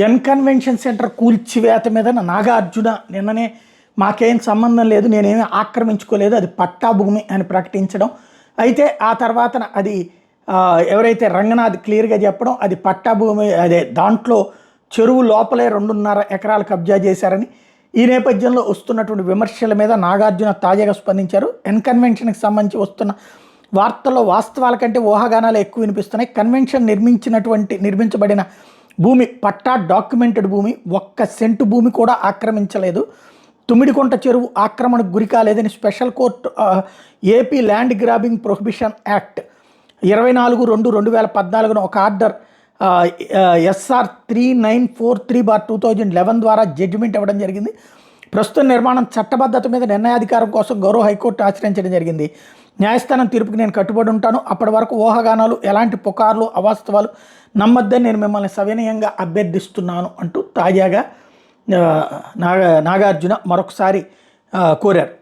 N convention centre కూల్చివేత మీద నాగార్జున నిన్ననే మాకేం సంబంధం లేదు, నేనేమి ఆక్రమించుకోలేదు, అది పట్టా భూమి అని ప్రకటించడం. అయితే ఆ తర్వాత అది ఎవరైతే రంగనాథ్ క్లియర్గా చెప్పడం అది పట్టా భూమి, అదే దాంట్లో చెరువు లోపలే 2.5 ఎకరాలు కబ్జా చేశారని. ఈ నేపథ్యంలో వస్తున్నటువంటి విమర్శల మీద నాగార్జున తాజాగా స్పందించారు. ఎన్ కన్వెన్షన్కి సంబంధించి వస్తున్న వార్తల్లో వాస్తవాల కంటే ఊహాగానాలు ఎక్కువ వినిపిస్తున్నాయి. కన్వెన్షన్ నిర్మించబడిన భూమి పట్టా డాక్యుమెంటెడ్ భూమి, 1 సెంటు భూమి కూడా ఆక్రమించలేదు. తుమ్మిడికొంట చెరువు ఆక్రమణకు గురి కాలేదని special court AP land grabbing prohibition act 24/2/2014 ఒక ఆర్డర్ SR 3943/2011 ద్వారా జడ్జిమెంట్ ఇవ్వడం జరిగింది. ప్రస్తుత నిర్మాణం చట్టబద్ధత మీద నిర్ణయాధికారం కోసం గౌరవ హైకోర్టు ఆశ్రయించడం జరిగింది. న్యాయస్థానం తీర్పుకి నేను కట్టుబడి ఉంటాను. అప్పటి వరకు ఊహాగానాలు, ఎలాంటి పుకార్లు, అవాస్తవాలు నమ్మొద్దని నేను మిమ్మల్ని సవినయంగా అభ్యర్థిస్తున్నాను అంటూ తాజాగా నాగార్జున మరొకసారి కోరారు.